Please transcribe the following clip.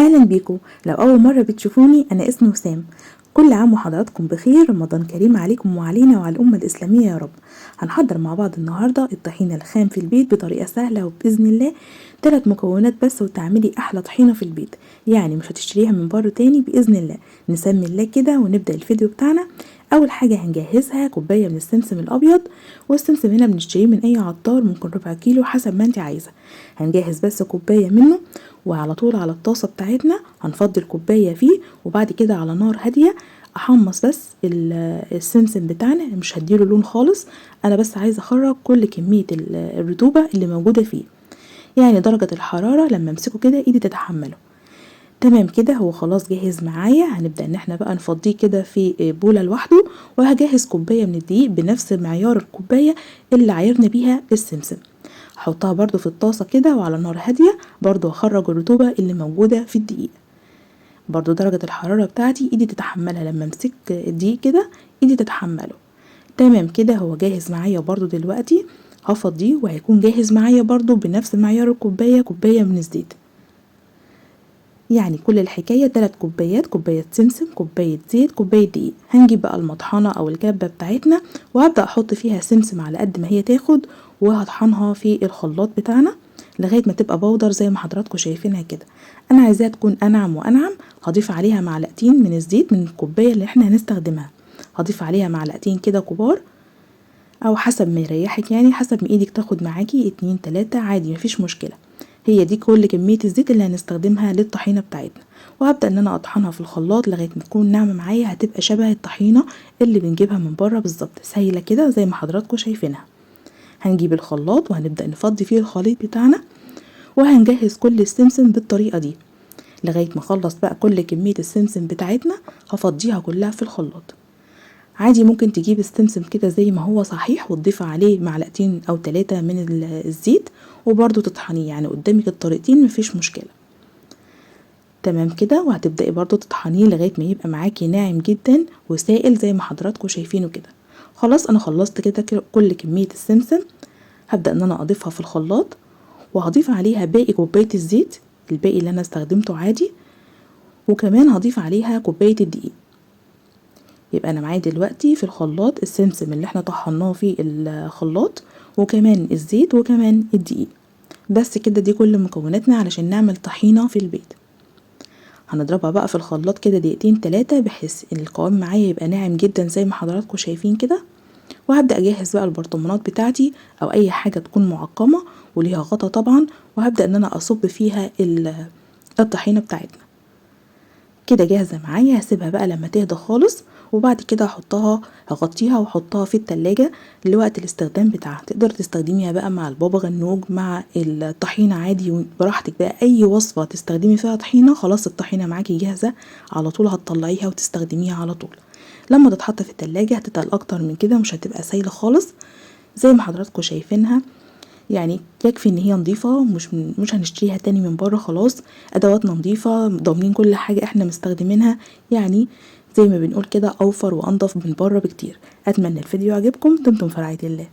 اهلا بيكم. لو اول مره بتشوفوني انا اسمي وسام. كل عام وحضراتكم بخير، رمضان كريم عليكم وعلينا وعلى الامه الاسلاميه يا رب. هنحضر مع بعض النهارده الطحينه الخام في البيت بطريقه سهله وباذن الله 3 مكونات بس وتعملي احلى طحينه في البيت، يعني مش هتشتريها من بره تاني باذن الله. نسمي الله كده ونبدا الفيديو بتاعنا. اول حاجه هنجهزها كوبايه من السمسم الابيض، والسمسم هنا بنشتريه من اي عطار، ممكن ربع كيلو حسب ما انت عايزه. هنجهز بس كوبايه منه، وعلى طول على الطاسه بتاعتنا هنفضي الكوبايه فيه، وبعد كده على نار هاديه احمص بس السمسم بتاعنا، مش هديله لون خالص. انا بس عايزه اخرج كل كميه الرطوبه اللي موجوده فيه، يعني درجه الحراره لما امسكه كده ايدي تتحمله. تمام كده، هو خلاص جاهز معايا. هنبدأ ان احنا بقى نفضيه كده في بولة لوحده، وهجهز كوباية من الدقيق بنفس معيار الكوباية اللي عايرنا بيها السمسم. هحطها برضو في الطاسة كده وعلى نار هادية، برضو هخرج الرطوبة اللي موجودة في الدقيق. برضو درجة الحرارة بتاعتي ايدي تتحملها، لما امسك الدقيق كده ايدي تتحمله. تمام كده، هو جاهز معايا برضو. دلوقتي هفضيه وهيكون جاهز معايا برضو بنفس معيار الكوباية، كوباية من الزيت. يعني كل الحكاية 3 كوبايات، كوباية سمسم، كوباية زيت، كوباية دقيق. هنجيب بقى المطحنة او الكبة بتاعتنا، وهبدأ احط فيها سمسم على قد ما هي تاخد، وهطحنها في الخلاط بتاعنا لغاية ما تبقى بودر زي ما حضراتكم شايفينها كده. انا عايزاها تكون انعم وانعم. هضيف عليها معلقتين من الزيت من الكوباية اللي احنا هنستخدمها، هضيف عليها معلقتين كده كبار، او حسب ما يريحك، يعني حسب ما ايدك تاخد معاكي 2 3 عادي مفيش مشكلة. هي دي كل كمية الزيت اللي هنستخدمها للطحينة بتاعتنا. وهبدأ ان انا اطحنها في الخلاط لغاية ما تكون ناعمة معايا، هتبقى شبه الطحينة اللي بنجيبها من بره بالظبط، سايلة كده زي ما حضراتكم شايفينها. هنجيب الخلاط وهنبدأ نفضي فيه الخليط بتاعنا، وهنجهز كل السمسم بالطريقة دي لغاية ما اخلص بقى كل كمية السمسم بتاعتنا. هفضيها كلها في الخلاط. عادي ممكن تجيب السمسم كده زي ما هو صحيح، وتضيف عليه معلقتين او 3 من الزيت، وبرضو تطحنيه، يعني قدامك الطريقتين مفيش مشكلة. تمام كده، وهتبدأي برضو تطحنيه لغاية ما يبقى معاكي ناعم جدا وسائل زي ما حضراتكم شايفينه كده. خلاص انا خلصت كده كل كمية السمسم. هبدأ ان انا اضيفها في الخلاط، وهضيف عليها باقي كوباية الزيت، الباقي اللي انا استخدمته عادي، وكمان هضيف عليها كوباية الدقيق. يبقى انا معايا دلوقتي في الخلاط السمسم اللي احنا طحناه في الخلاط، وكمان الزيت، وكمان الدقيق. بس كده دي كل مكوناتنا علشان نعمل طحينة في البيت. هنضربها بقى في الخلاط كده 2 3 بحيث ان القوام معايا يبقى ناعم جدا زي ما حضراتكم شايفين كده. وهبدأ اجهز بقى البرطمانات بتاعتي او اي حاجة تكون معقمة وليها غطا طبعا، وهبدأ ان انا اصب فيها الطحينة بتاعتنا كده جاهزة معايا. هسيبها بقى لما تهدى خالص، وبعد كده هغطيها واحطها في التلاجة لوقت الاستخدام بتاعها. تقدر تستخدميها بقى مع البابا غنوج، مع الطحينة عادي براحتك بقى. اي وصفة تستخدمي فيها طحينة خلاص الطحينة معاكي جاهزة على طول، هتطلعيها وتستخدميها على طول. لما تتحط في التلاجة هتتقل اكتر من كده، مش هتبقى سايلة خالص زي ما حضراتكم شايفينها. يعني يكفي ان هي نظيفة، مش هنشتريها تاني من بره. خلاص ادواتنا نظيفة، ضامنين كل حاجة احنا مستخدمينها، يعني زي ما بنقول كده اوفر وانضف من بره بكتير. اتمنى الفيديو عجبكم. دمتم في رعاية الله.